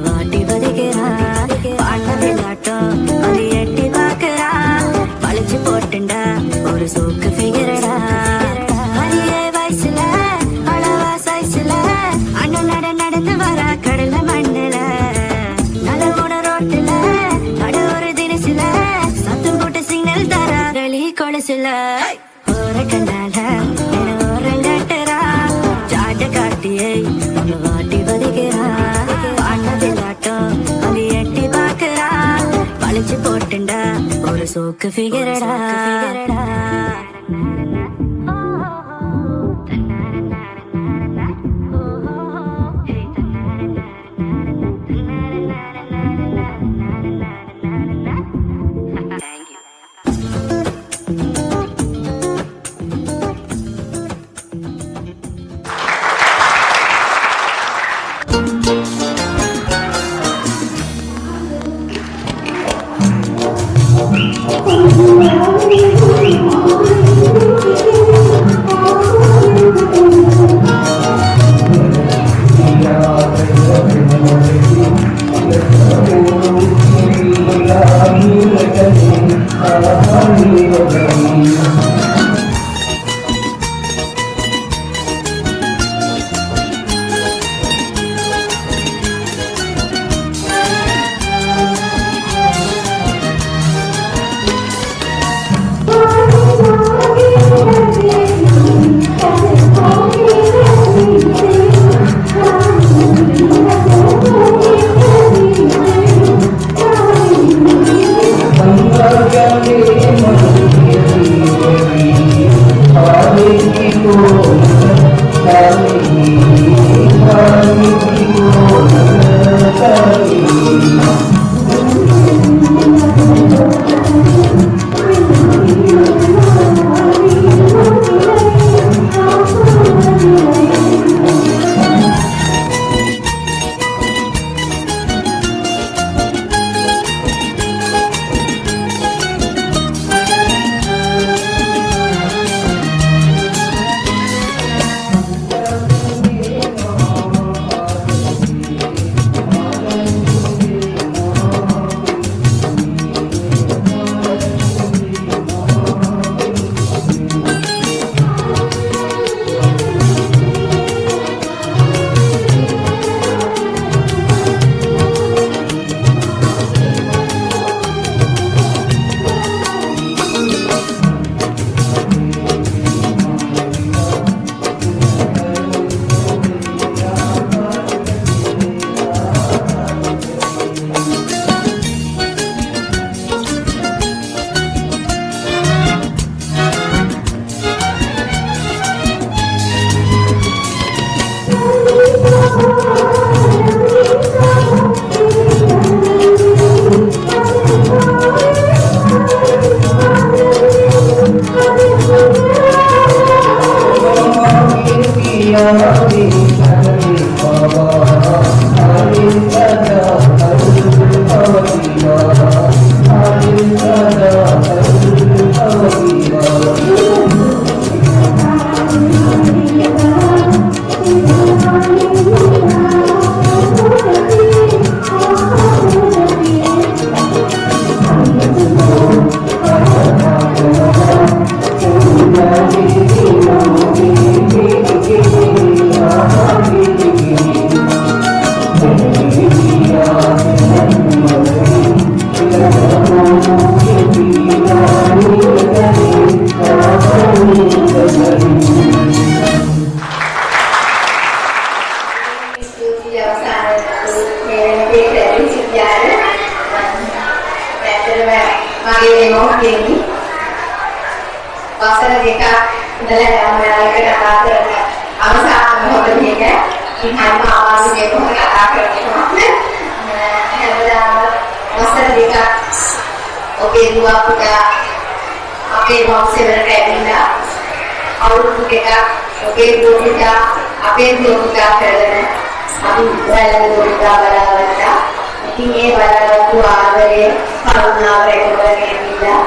வாட்டி வதிக்கிறா அண்ண விளாட்டம் அது எட்டி பாக்குறா பழிச்சு போட்டுண்டா ஒரு சோக்கு ஃபிகரடா அரியே வயசுல அளவா சைஸ்ல அண்ணன் நடந்து வர கடல மண்ணல நலவோட ரோட்டுல நட ஒரு தினசில சத்தம் போட்டு சிக்னல் தர களி கொலசில ஒரு கண்ணால ஓரங்கட்டுறா ஜாட காட்டியே நம்ம வாட்டி வதிக்கிறா அண்ண விளாட்டம் அது எட்டி பாக்குறா பழிச்சு போட்டுண்டா ஒரு சோக்கு ஃபிகரடா Thank you. දෙන්නේ. වසර දෙකක් ඉඳලා යම් වෙලාවකට කතා කරන අවසාන මොහොත මේක ඉතින් හැම ආවාසයේ කොහොමද කතා කරන්නේ හැමදාම වසර දෙකක් ඔබේ දුව පුතා අපේ වංශය වලට ඇවිල්ලා අවුරුදු දෙකක් ඔබේ දුව පුතා අපේ දුව පුතා කරගෙන අපි ඉස්සරහට දුව පුතා බලාගත්තා. ඉතින් ඒ බලාගත්තු ආදරේ කරුණාව රැකගෙන ඉඳලා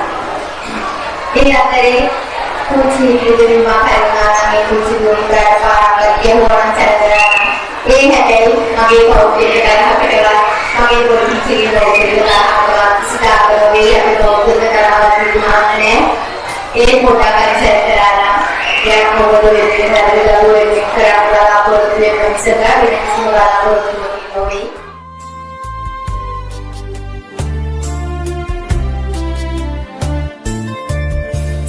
ඒ අතරේ කුචි දෙවියන් මාතෘකාව මේ කුචි දුරට පාරක් කියවන සැලසලා ඒ හැටේ මගේ පෞද්ගලික කරහකටලා මගේ පොඩි චිරිදෝකේලා සිතාවල වේ අපි පෞද්ගලික කරහවත්ුමානේ ඒ පොඩා කරසැලලා යක් මොකද වෙන්නේ දරුවෝ කරලා පොඩි දෙයක් වෙනසලා පොඩි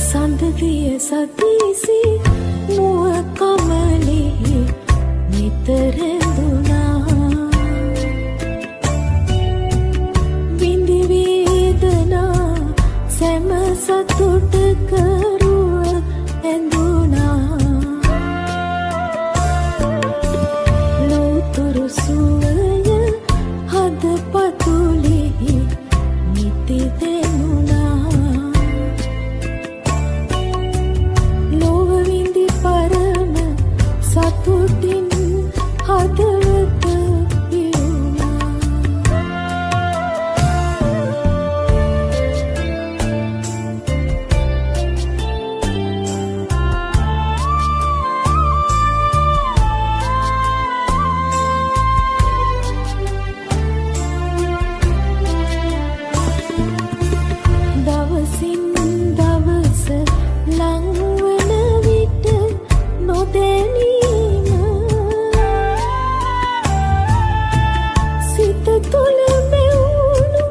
සඳදිය සතිසි මුව කමලෙහි නිතරඳුනා බිඳි වේදනා සැම සතුට කරුව ඇඳුනා ලෝතුරු සුවය හදපතුලෙහි නිති දෙනුනා සතුටින් හදවත පිරුණා දවසින් දවස ලංවන විට නොදැනී තුළ මෙවුණු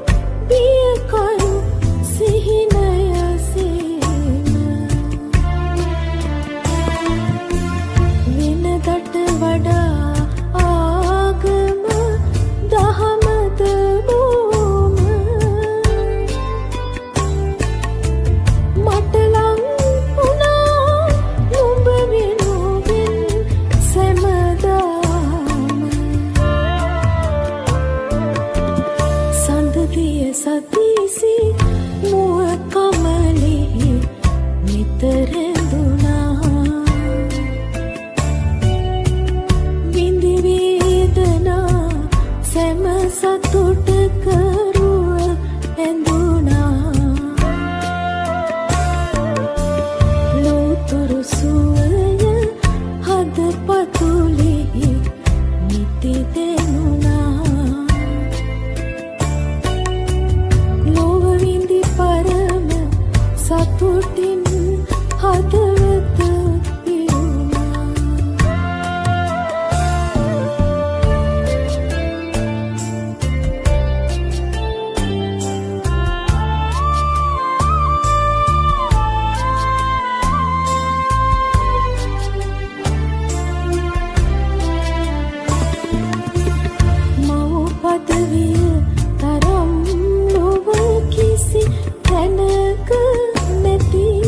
බියකරු සිහිනයසේම වෙනදට වඩා ආගම දහමද බෝම මට ලං වුණා නුඹ වෙනුවෙන් සැමදාම සඳදිය සතිසි මුව කමලෙහි නිතරඳුනා බිඳි වේදනා සැම සතුට කරුව ඇඳුනා ලෝතුරු සුවය හදපතුලෙහි නිති දෙනුනා සතුටින් හදවත පිරුණා මව් පදවිය තරම් නොව කිසි තැනක නැති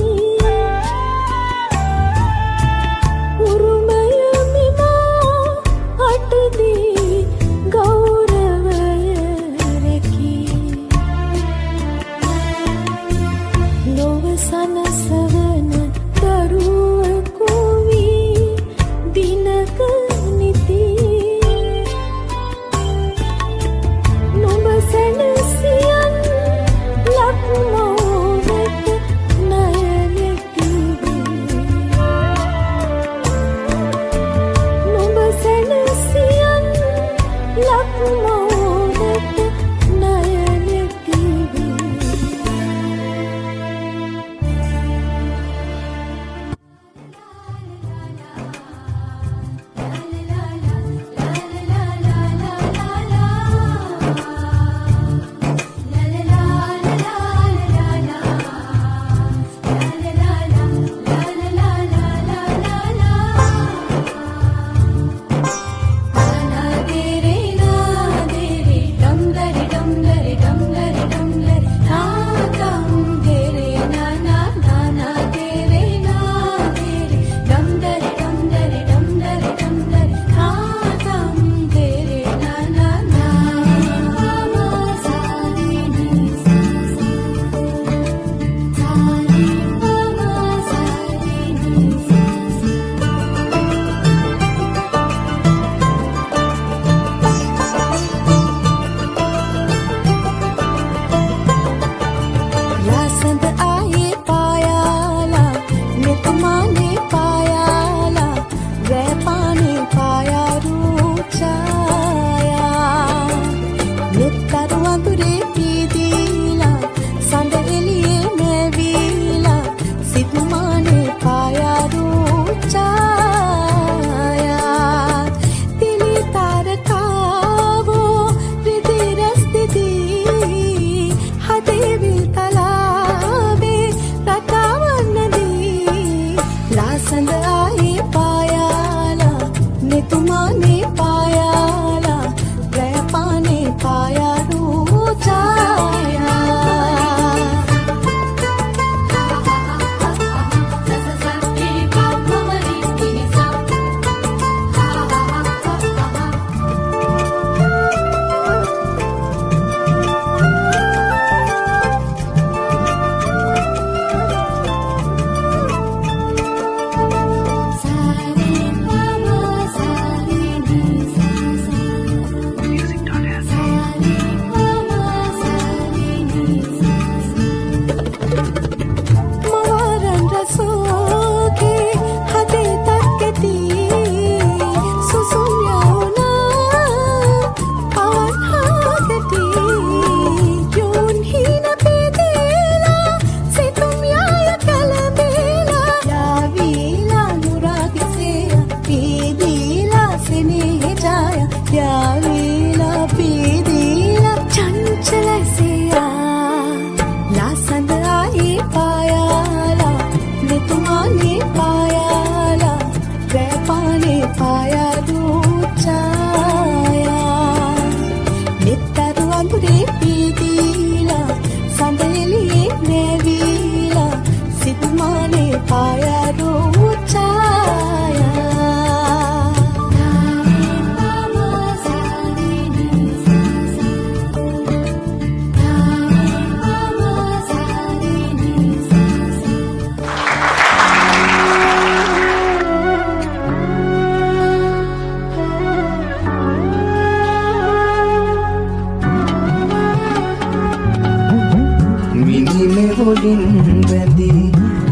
හොඩින් බැඳි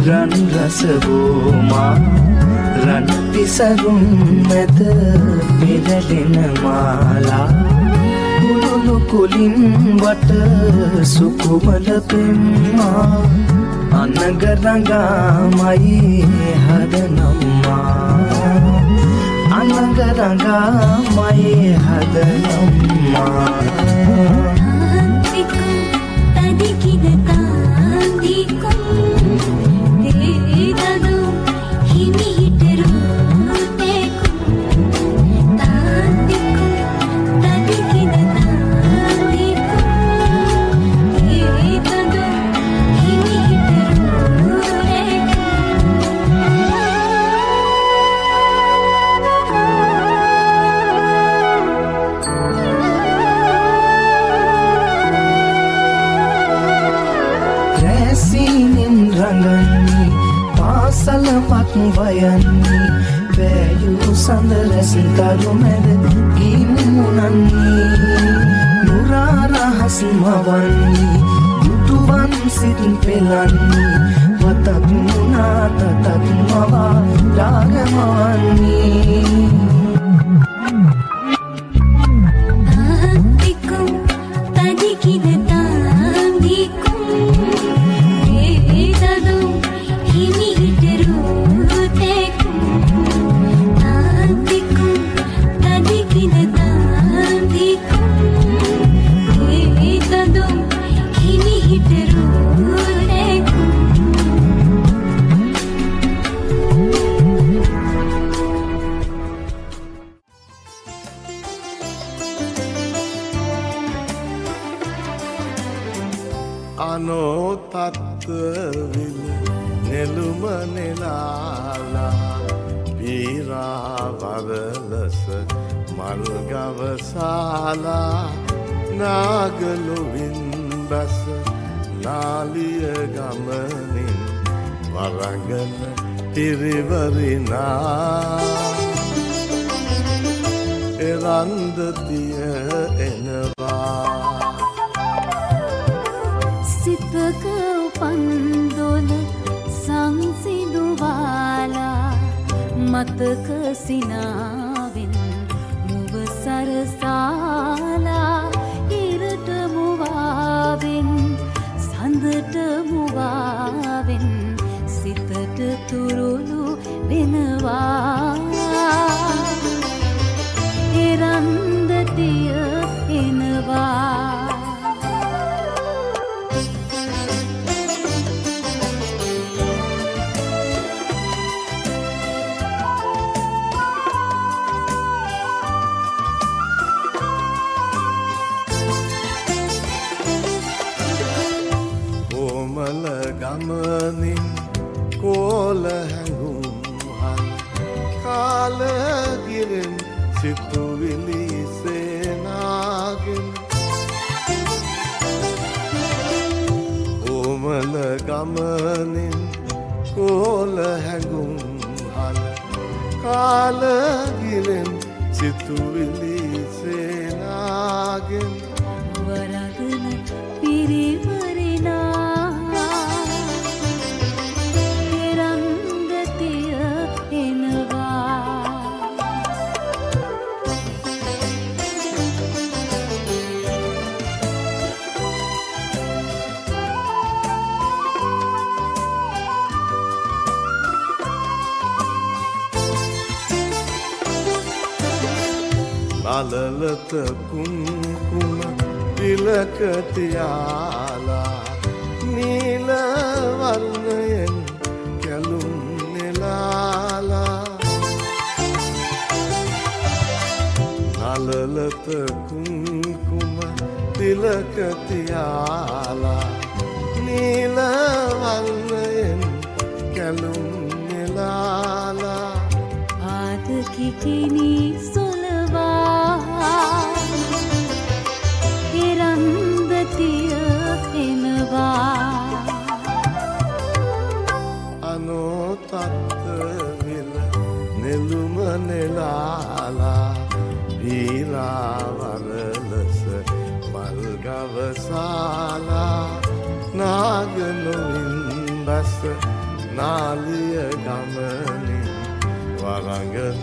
රන් රස බෝමා රන් පිසරුම් මැද පෙරලෙන මාලා උළුළු කුලින් වට සුකුමල පෙම්මා අනගරඟාමයි හදනම්මා අනගරඟාමයි හදනම්මා සලමක් වයන්නේ පෑයු සඳරැස් දරු මැද ගින්මුණන්නේ නුරාරහස් මවන්නේ දුටුවන් සිත් පෙලන්නේ වතක් මුණා තතක් මවා රාගමවන්නේ මතක සිනාවෙන් මුව සරසාලා ඉරට මුවාවෙන් සඳට මුවාවෙන් සිතට තුරුළු වෙනවා එරන්දතිය එනවා ගමනින් කෝල හැඟුම් හල් කාලගිරෙන් සිතුවිලි සේනාගෙන ඕමල ගමනින් කෝල හැඟුම් හල් කාලගිරෙන් සිතුවිලි සේනාගෙන වරදන පිරිවරිනා අලලත කුංකුම තිලකතියාලා නීල වර්ණයෙන් කැලුම් නෙලාලා අලලත කුංකුම තිලකතියාලා නීල වර්ණයෙන් කැලුම් නෙලාලා ආද කිකිනි එරන්දතිය එනවා අනෝතත්ත විල නෙළුම නෙලාලා වීරාවරලස මල්ගවසාලා නාග නොමින් බැස නාලිය ගමනින් වරඟන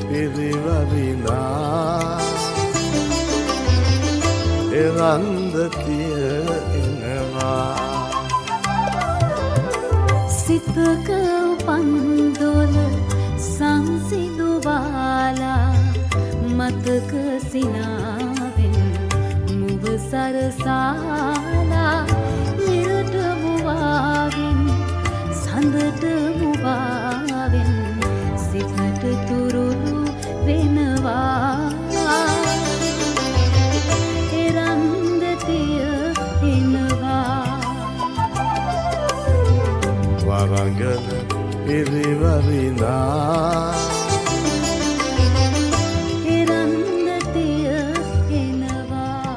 පිරිවරිනා එරන්දතිය එනවා සිතක උපන්දොල සංසිඳුවාලා මතක සිනාවෙන් මුව සරසාලා නිරට මුවාවෙන් සඳට මුවාවෙන් සිතට තුරුළු වෙනවා එරන්දතිය එනවා වරඟන පිරිවරිනා එරන්දතිය එනවා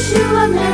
wish you a merry